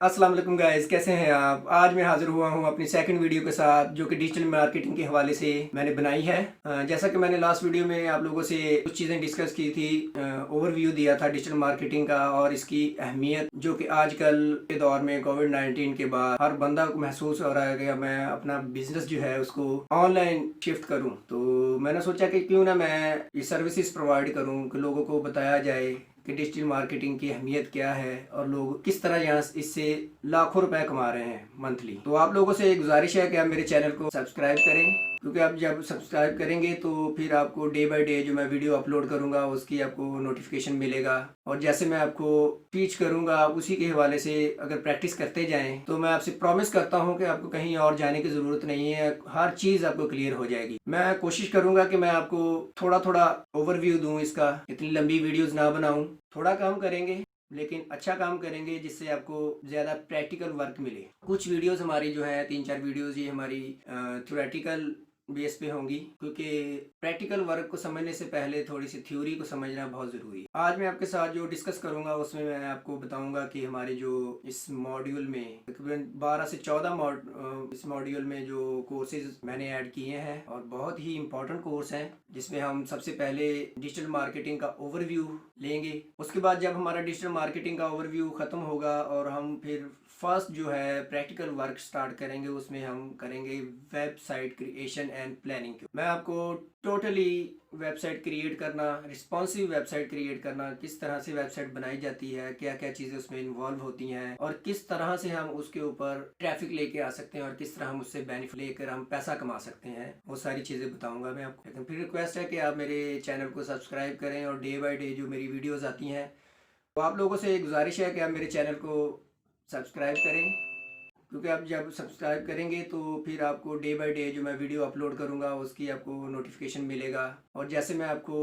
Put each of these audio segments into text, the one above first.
अस्सलाम वालेकुम गाइस, कैसे हैं आप। आज मैं हाज़िर हुआ हूँ अपनी सेकंड वीडियो के साथ जो कि डिजिटल मार्केटिंग के हवाले से मैंने बनाई है। जैसा कि मैंने लास्ट वीडियो में आप लोगों से कुछ चीज़ें डिस्कस की थी, ओवरव्यू दिया था डिजिटल मार्केटिंग का और इसकी अहमियत जो कि आजकल के दौर में कोविड-19 के बाद हर बंदा को महसूस हो रहा है कि मैं अपना बिजनेस जो है उसको ऑनलाइन शिफ्ट करूँ। तो मैंने सोचा कि क्यों ना मैं ये सर्विसेज प्रोवाइड करूँ कि लोगों को बताया जाए कि डिजिटल मार्केटिंग की अहमियत क्या है और लोग किस तरह यहाँ इससे लाखों रुपए कमा रहे हैं मंथली। तो आप लोगों से एक गुजारिश है कि आप मेरे चैनल को सब्सक्राइब करें, क्योंकि आप जब सब्सक्राइब करेंगे तो फिर आपको डे बाय डे जो मैं वीडियो अपलोड करूँगा उसकी आपको नोटिफिकेशन मिलेगा। और जैसे मैं आपको टीच करूँगा आप उसी के हवाले से अगर प्रैक्टिस करते जाएं तो मैं आपसे प्रॉमिस करता हूँ कि आपको कहीं और जाने की ज़रूरत नहीं है, हर चीज़ आपको क्लियर हो जाएगी। मैं कोशिश करूँगा कि मैं आपको थोड़ा थोड़ा ओवरव्यू दूँ इसका, इतनी लंबी वीडियोज़ ना बनाऊँ। थोड़ा काम करेंगे लेकिन अच्छा काम करेंगे जिससे आपको ज़्यादा प्रैक्टिकल वर्क मिले। कुछ वीडियोस हमारी जो है 3-4 वीडियोस ये हमारी थ्योरेटिकल बेस पे होंगी, क्योंकि प्रैक्टिकल वर्क को समझने से पहले थोड़ी सी थ्योरी को समझना बहुत ज़रूरी है। आज मैं आपके साथ जो डिस्कस करूंगा उसमें मैं आपको बताऊंगा कि हमारे जो इस मॉड्यूल में तकरीबन 12 से 14 इस मॉड्यूल में जो कोर्सेज मैंने ऐड किए हैं और बहुत ही इंपॉर्टेंट कोर्स हैं, जिसमें हम सबसे पहले डिजिटल मार्केटिंग का ओवरव्यू लेंगे। उसके बाद जब हमारा डिजिटल मार्केटिंग का ओवरव्यू ख़त्म होगा और हम फिर फर्स्ट जो है प्रैक्टिकल वर्क स्टार्ट करेंगे, उसमें हम करेंगे वेबसाइट क्रिएशन एंड प्लानिंग। मैं आपको टोटली वेबसाइट क्रिएट करना, रिस्पॉन्सिव वेबसाइट क्रिएट करना, किस तरह से वेबसाइट बनाई जाती है, क्या क्या चीज़ें उसमें इन्वॉल्व होती हैं और किस तरह से हम उसके ऊपर ट्रैफिक लेके आ सकते हैं और किस तरह हम उससे बेनिफिट लेकर हम पैसा कमा सकते हैं, वो सारी चीज़ें बताऊंगा मैं आपको। लेकिन फिर रिक्वेस्ट है कि आप मेरे चैनल को सब्सक्राइब करें और डे बाय डे जो मेरी वीडियोज़ आती हैं, तो आप लोगों से एक गुजारिश है कि आप मेरे चैनल को सब्सक्राइब करें, क्योंकि आप जब सब्सक्राइब करेंगे तो फिर आपको डे बाय डे जो मैं वीडियो अपलोड करूँगा उसकी आपको नोटिफिकेशन मिलेगा। और जैसे मैं आपको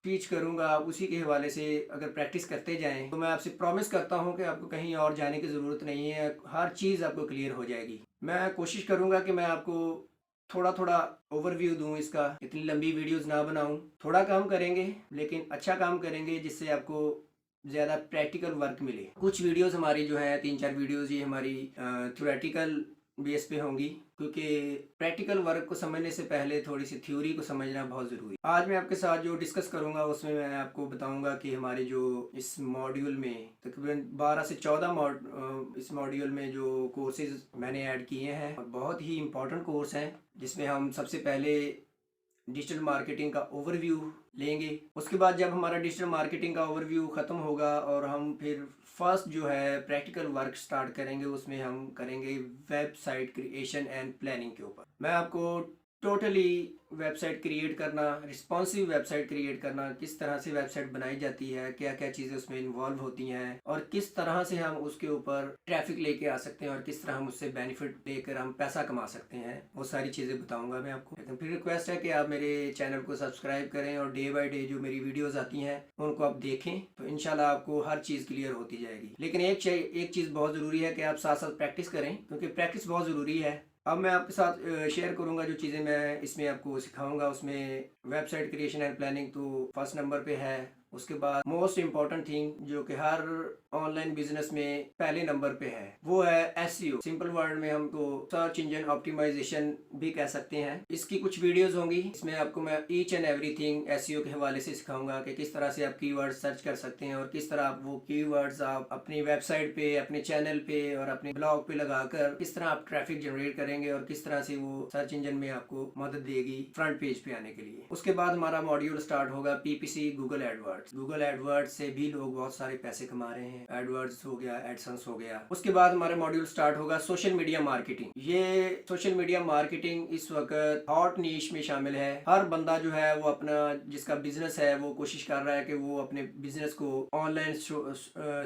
टीच करूँगा आप उसी के हवाले से अगर प्रैक्टिस करते जाएं तो मैं आपसे प्रॉमिस करता हूँ कि आपको कहीं और जाने की ज़रूरत नहीं है, हर चीज़ आपको क्लियर हो जाएगी। मैं कोशिश करूँगा कि मैं आपको थोड़ा थोड़ा ओवरव्यू दूँ इसका, इतनी लंबी वीडियोज़ ना बनाऊँ। थोड़ा काम करेंगे लेकिन अच्छा काम करेंगे जिससे आपको ज़्यादा प्रैक्टिकल वर्क मिले। कुछ वीडियोस हमारी जो है 3-4 वीडियोस ये हमारी थ्योरेटिकल बेस पे होंगी, क्योंकि प्रैक्टिकल वर्क को समझने से पहले थोड़ी सी थ्योरी को समझना बहुत ज़रूरी है। आज मैं आपके साथ जो डिस्कस करूंगा उसमें मैं आपको बताऊंगा कि हमारे जो इस मॉड्यूल में तकरीबन 12 से 14 इस मॉड्यूल में जो कोर्सेज मैंने ऐड किए हैं और बहुत ही इंपॉर्टेंट कोर्स हैं, जिसमें हम सबसे पहले डिजिटल मार्केटिंग का ओवरव्यू लेंगे। उसके बाद जब हमारा डिजिटल मार्केटिंग का ओवरव्यू ख़त्म होगा और हम फिर फर्स्ट जो है प्रैक्टिकल वर्क स्टार्ट करेंगे, उसमें हम करेंगे वेबसाइट क्रिएशन एंड प्लानिंग के ऊपर। मैं आपको टोटली वेबसाइट क्रिएट करना, रिस्पॉन्सिव वेबसाइट क्रिएट करना, किस तरह से वेबसाइट बनाई जाती है, क्या क्या चीज़ें उसमें इन्वॉल्व होती हैं और किस तरह से हम उसके ऊपर ट्रैफिक लेके आ सकते हैं और किस तरह हम उससे बेनिफिट लेकर हम पैसा कमा सकते हैं, वो सारी चीज़ें बताऊंगा मैं आपको। लेकिन फिर रिक्वेस्ट है कि आप मेरे चैनल को सब्सक्राइब करें और डे बाय डे जो मेरी वीडियोज़ आती हैं उनको आप देखें, तो इंशाल्लाह आपको हर चीज़ क्लियर होती जाएगी। लेकिन एक चीज़ बहुत ज़रूरी है कि आप साथ साथ प्रैक्टिस करें, क्योंकि प्रैक्टिस बहुत ज़रूरी है। अब मैं आपके साथ शेयर करूंगा जो चीज़ें मैं इसमें आपको सिखाऊंगा। उसमें वेबसाइट क्रिएशन एंड प्लानिंग तो फर्स्ट नंबर पे है। उसके बाद मोस्ट इम्पॉर्टेंट थिंग जो कि हर ऑनलाइन बिजनेस में पहले नंबर पे है, वो है एसईओ। सिंपल वर्ड में हम तो सर्च इंजन ऑप्टिमाइजेशन भी कह सकते हैं। इसकी कुछ वीडियोस होंगी, इसमें आपको मैं ईच एंड एवरीथिंग एसईओ के हवाले से सिखाऊंगा कि किस तरह से आप कीवर्ड सर्च कर सकते हैं और किस तरह आप वो कीवर्ड्स आप अपनी वेबसाइट पे, अपने चैनल पे और अपने ब्लॉग पे लगाकर किस तरह आप ट्रैफिक जनरेट करेंगे और किस तरह से वो सर्च इंजन में आपको मदद देगी फ्रंट पेज पे आने के लिए। उसके बाद हमारा मॉड्यूल स्टार्ट होगा PPC Google AdWords. Google AdWords से भी लोग बहुत सारे पैसे कमा रहे हैं, एडवर्ड्स हो गया, एडसेंस हो गया। उसके बाद हमारा मॉड्यूल स्टार्ट होगा सोशल मीडिया मार्केटिंग। ये सोशल मीडिया मार्केटिंग इस वक्त हॉट नीश में शामिल है। हर बंदा जो है वो अपना जिसका बिजनेस है वो कोशिश कर रहा है कि वो अपने बिजनेस को ऑनलाइन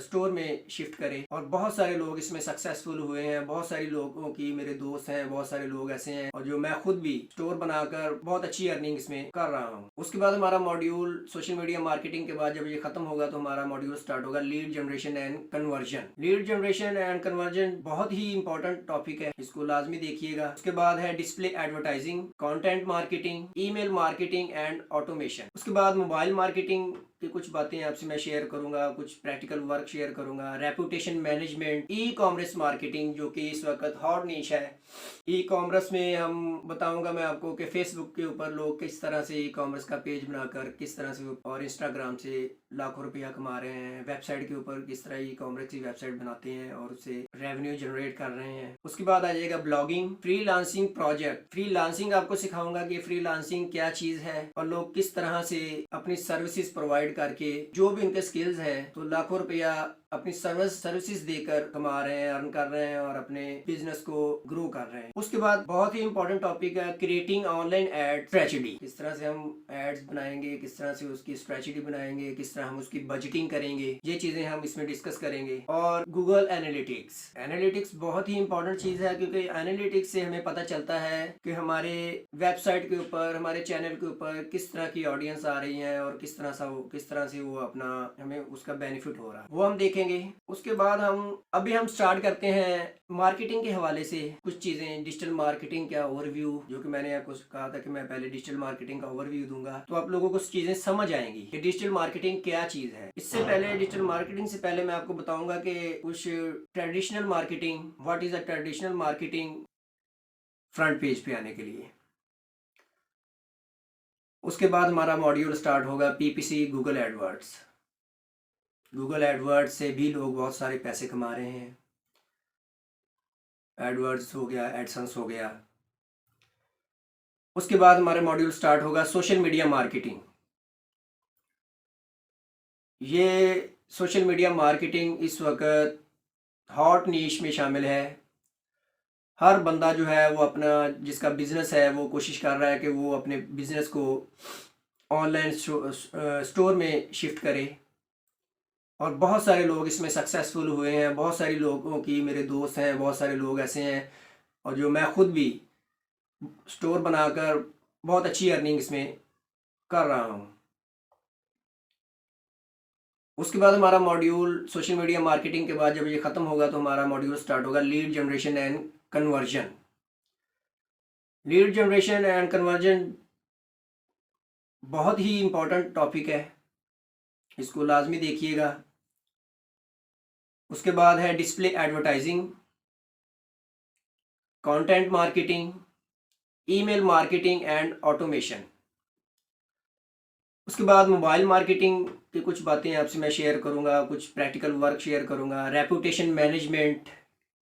स्टोर में शिफ्ट करे और बहुत सारे लोग इसमें सक्सेसफुल हुए हैं। बहुत सारे लोगों की मेरे दोस्त हैं, बहुत सारे लोग ऐसे हैं और जो मैं खुद भी स्टोर बनाकर बहुत अच्छी अर्निंग इसमें कर रहा हूँ। उसके बाद हमारा मॉड्यूल सोशल मीडिया मार्केटिंग के बाद जब ये खत्म होगा तो हमारा मॉड्यूल स्टार्ट होगा lead generation and conversion. Lead generation and conversion बहुत ही इंपॉर्टेंट टॉपिक है, इसको लाजमी देखिएगा। उसके बाद है display advertising, content marketing, email marketing and automation. उसके बाद मोबाइल मार्केटिंग की कुछ बातें आपसे मैं शेयर करूंगा, कुछ प्रैक्टिकल वर्क शेयर करूंगा, reputation management, e commerce marketing जो कि इस वक्त हॉट नीश है। ई कॉमर्स में हम बताऊंगा मैं आपको कि फेसबुक के ऊपर लोग किस तरह से ई कॉमर्स का पेज बनाकर किस तरह से और इंस्टाग्राम से लाखों रुपया कमा रहे हैं, वेबसाइट के ऊपर किस तरह ई कॉमर्स की वेबसाइट बनाते हैं और उससे रेवेन्यू जनरेट कर रहे हैं। उसके बाद आ जाएगा ब्लॉगिंग, फ्रीलांसिंग प्रोजेक्ट। फ्रीलांसिंग आपको सिखाऊंगा कि फ्रीलांसिंग क्या चीज है और लोग किस तरह से अपनी सर्विसेज प्रोवाइड करके जो भी उनके स्किल्स है तो लाखों रुपया अपनी सर्विसेज देकर कमा रहे हैं, अर्न कर रहे हैं और अपने बिजनेस को ग्रो कर रहे हैं। उसके बाद बहुत ही इंपॉर्टेंट टॉपिक है क्रिएटिंग ऑनलाइन एड स्ट्रेटजी। किस तरह से हम एड्स बनाएंगे, किस तरह से उसकी स्ट्रेटजी बनाएंगे, किस तरह हम उसकी बजटिंग करेंगे, ये चीजें हम इसमें डिस्कस करेंगे। और गूगल एनालिटिक्स, एनालिटिक्स बहुत ही इंपॉर्टेंट चीज है क्योंकि एनालिटिक्स से हमें पता चलता है कि हमारे वेबसाइट के ऊपर, हमारे चैनल के ऊपर किस तरह की ऑडियंस आ रही है और किस तरह से वो अपना हमें उसका बेनिफिट हो रहा है, वो हम देखेंगे। उसके बाद हम स्टार्ट करते हैं मार्केटिंग के हवाले से कुछ चीजें, डिजिटल मार्केटिंग का ओवरव्यू, जो कि मैंने आपको कहा था कि मैं पहले डिजिटल मार्केटिंग का ओवरव्यू दूंगा तो आप लोगों को चीजें समझ आएंगी कि डिजिटल मार्केटिंग क्या चीज है। इससे पहले डिजिटल मार्केटिंग से पहले मैं आपको बताऊंगा कि कुछ traditional marketing, what is a traditional marketing, front page पे आने के लिए। उसके बाद हमारा मॉड्यूल स्टार्ट होगा PPC Google AdWords. Google AdWords से भी लोग बहुत सारे पैसे कमा रहे हैं। एडवर्ड्स हो गया, एडसेंस हो गया। उसके बाद हमारा मॉड्यूल स्टार्ट होगा सोशल मीडिया मार्केटिंग। ये सोशल मीडिया मार्केटिंग इस वक्त हॉट नीश में शामिल है। हर बंदा जो है वो अपना जिसका बिजनेस है वो कोशिश कर रहा है कि वो अपने बिजनेस को ऑनलाइन स्टोर में शिफ्ट करे और बहुत सारे लोग इसमें सक्सेसफुल हुए हैं। बहुत सारे लोगों की, मेरे दोस्त हैं, बहुत सारे लोग ऐसे हैं और जो मैं खुद भी स्टोर बनाकर बहुत अच्छी अर्निंग इसमें कर रहा हूँ। उसके बाद हमारा मॉड्यूल सोशल मीडिया मार्केटिंग के बाद जब ये ख़त्म होगा तो हमारा मॉड्यूल स्टार्ट होगा lead generation and conversion. Lead generation and conversion बहुत ही इम्पोर्टेंट टॉपिक है, इसको लाजमी देखिएगा। उसके बाद है display advertising, content marketing, email marketing and automation. उसके बाद मोबाइल मार्केटिंग की कुछ बातें आपसे मैं शेयर करूंगा, कुछ प्रैक्टिकल वर्क शेयर करूंगा, reputation management,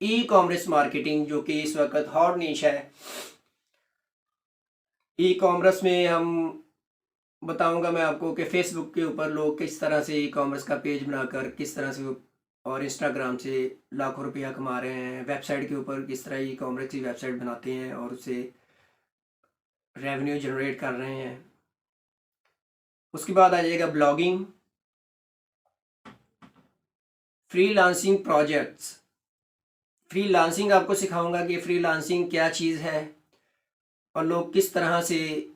e commerce marketing जो कि इस वक्त हॉट नीश है। ई कॉमर्स में हम बताऊंगा मैं आपको कि फेसबुक के ऊपर लोग किस तरह से ई कॉमर्स का पेज बनाकर किस तरह से और इंस्टाग्राम से लाखों रुपया कमा रहे हैं, वेबसाइट के ऊपर किस तरह ई कॉमर्स की वेबसाइट बनाते हैं और उससे रेवेन्यू जनरेट कर रहे हैं। उसके बाद आ जाएगा ब्लॉगिंग, फ्रीलांसिंग प्रोजेक्ट्स। फ्रीलांसिंग आपको सिखाऊंगा कि फ्रीलांसिंग क्या चीज़ है और लोग किस तरह से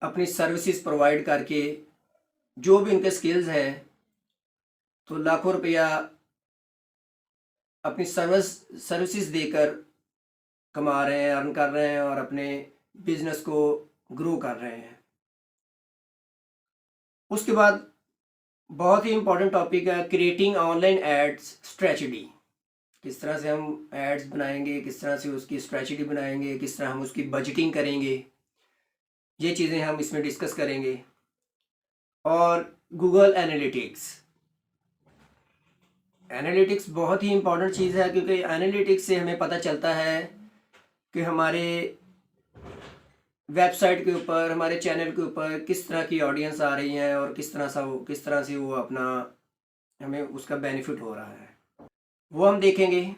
अपनी सर्विसेज प्रोवाइड करके जो भी उनके स्किल्स है तो लाखों रुपया अपनी सर्विसेज देकर कमा रहे हैं, अर्न कर रहे हैं और अपने बिजनेस को ग्रो कर रहे हैं। उसके बाद बहुत ही इंपॉर्टेंट टॉपिक है क्रिएटिंग ऑनलाइन एड्स स्ट्रेटजी। किस तरह से हम एड्स बनाएंगे, किस तरह से उसकी स्ट्रेटजी बनाएंगे, किस तरह हम उसकी बजटिंग करेंगे, ये चीज़ें हम इसमें डिस्कस करेंगे। और गूगल एनालिटिक्स, एनालिटिक्स बहुत ही इंपॉर्टेंट चीज़ है क्योंकि एनालिटिक्स से हमें पता चलता है कि हमारे वेबसाइट के ऊपर, हमारे चैनल के ऊपर किस तरह की ऑडियंस आ रही है और किस तरह से वो अपना हमें उसका बेनिफिट हो रहा है, वो हम देखेंगे।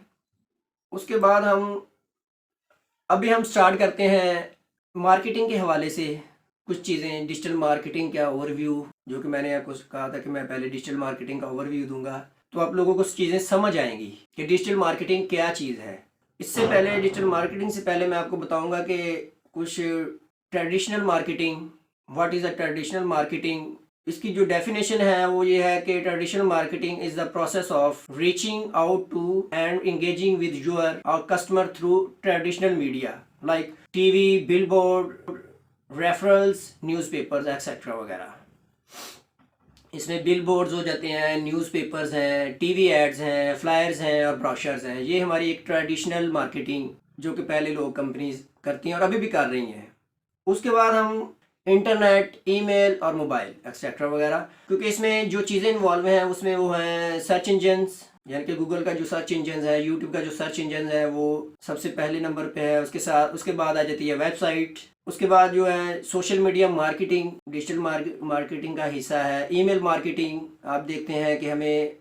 उसके बाद हम स्टार्ट करते हैं मार्केटिंग के हवाले से कुछ चीज़ें, डिजिटल मार्केटिंग का ओवरव्यू, जो कि मैंने आपको कहा था कि मैं पहले डिजिटल मार्केटिंग का ओवरव्यू दूंगा तो आप लोगों को चीज़ें समझ आएंगी कि डिजिटल मार्केटिंग क्या चीज़ है। इससे पहले डिजिटल मार्केटिंग से पहले मैं आपको बताऊंगा कि कुछ traditional marketing, what is a traditional marketing. इसकी जो डेफिनेशन है वो ये है कि traditional marketing is the process of reaching out to and engaging with your और customer through traditional media like TV, billboard, referrals, newspapers etcetera वगैरह। इसमें बिल बोर्ड्स हो जाते हैं, न्यूज़पेपर्स हैं, टीवी एड्स हैं, फ्लायर्स हैं और ब्रोशर्स हैं। ये हमारी एक ट्रेडिशनल मार्केटिंग जो कि पहले लोग कंपनीज करती हैं और अभी भी कर रही हैं। उसके बाद हम इंटरनेट, ईमेल और मोबाइल एक्सेट्रा वगैरह, क्योंकि इसमें जो चीज़ें इन्वॉल्व हैं उसमें वो हैं सर्च इंजन्स, यानी कि गूगल का जो सर्च इंजन है, यूट्यूब का जो सर्च इंजन है वो सबसे पहले नंबर पे है। उसके बाद आ जाती है वेबसाइट। उसके बाद जो है social media marketing, digital marketing का हिस्सा है। ईमेल मार्केटिंग, आप देखते हैं कि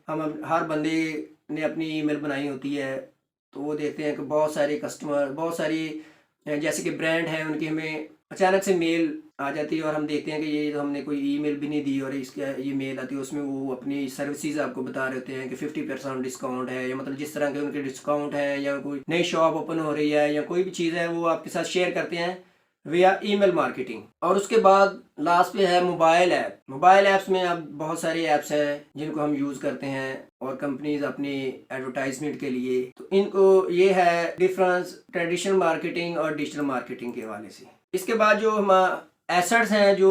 हम हर बंदे ने अपनी ईमेल बनाई होती है, तो वो देखते हैं कि बहुत सारे कस्टमर, बहुत सारी जैसे कि ब्रांड हैं, उनकी हमें अचानक से मेल आ जाती है और हम देखते हैं कि ये तो हमने कोई ईमेल भी नहीं दी और इसका ये मेल आती है, उसमें वो अपनी सर्विसेज आपको बता रहे होते हैं कि 50% डिस्काउंट है, या मतलब जिस तरह के उनके डिस्काउंट है, या कोई नई शॉप ओपन हो रही है, या कोई भी चीज़ है वो आपके साथ शेयर करते हैं विया ईमेल मार्केटिंग। और उसके बाद लास्ट पे है मोबाइल ऐप। मोबाइल ऐप्स में अब बहुत सारे ऐप्स हैं जिनको हम यूज़ करते हैं और कंपनीज अपनी एडवर्टाइजमेंट के लिए। तो इनको ये है डिफरेंस ट्रेडिशनल मार्केटिंग और डिजिटल मार्केटिंग के हवाले से। इसके बाद जो हम एसेट्स हैं जो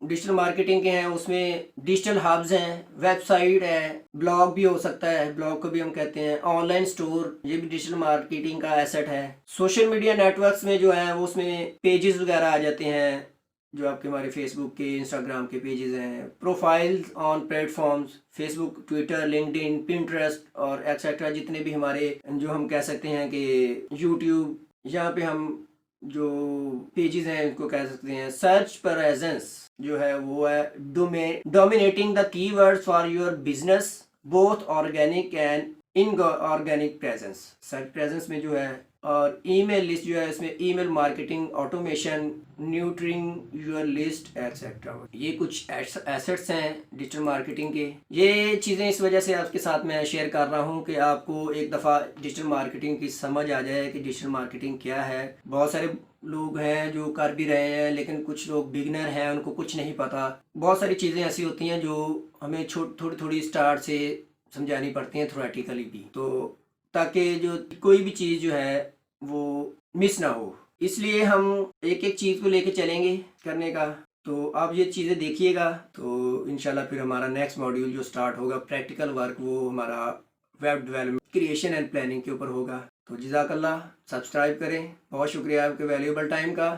डिजिटल मार्केटिंग के हैं, उसमें डिजिटल हब्स हैं, वेबसाइट है, ब्लॉग भी हो सकता है, ब्लॉग को भी हम कहते हैं, ऑनलाइन स्टोर, ये भी डिजिटल मार्केटिंग का एसेट है। सोशल मीडिया नेटवर्क्स में जो है वो उसमें पेजेस वगैरह आ जाते हैं, जो आपके हमारे फेसबुक के, इंस्टाग्राम के पेजेस हैं। Profiles on platforms, Facebook, Twitter, LinkedIn, Pinterest और एक्सेट्रा, जितने भी हमारे जो हम कह सकते हैं कि यूट्यूब, यहाँ पे हम जो पेजेस हैं इनको कह सकते हैं। सर्च प्रेजेंस जो है वो है dominating the keywords for your business both organic and inorganic presence. Search presence में जो है, और ईमेल लिस्ट जो है इसमें email marketing, automation, nurturing your list etcetera. ये कुछ एसेट्स हैं डिजिटल मार्केटिंग के। ये चीज़ें इस वजह से आपके साथ मैं शेयर कर रहा हूँ कि आपको एक दफ़ा डिजिटल मार्केटिंग की समझ आ जाए कि डिजिटल मार्केटिंग क्या है। बहुत सारे लोग हैं जो कर भी रहे हैं, लेकिन कुछ लोग बिगनर हैं, उनको कुछ नहीं पता। बहुत सारी चीज़ें ऐसी होती हैं जो हमें थोड़ी थोड़ी स्टार्ट से समझानी पड़ती हैं, थ्योरेटिकली भी, तो ताकि जो कोई भी चीज़ जो है वो मिस ना हो। इसलिए हम एक एक चीज़ को लेके चलेंगे करने का। तो आप ये चीज़ें देखिएगा, तो इंशाल्लाह फिर हमारा नेक्स्ट मॉड्यूल जो स्टार्ट होगा प्रैक्टिकल वर्क, वो हमारा web development, creation and planning के ऊपर होगा। तो जज़ाकल्लाह, सब्सक्राइब करें। बहुत शुक्रिया आपके वैल्यूएबल टाइम का।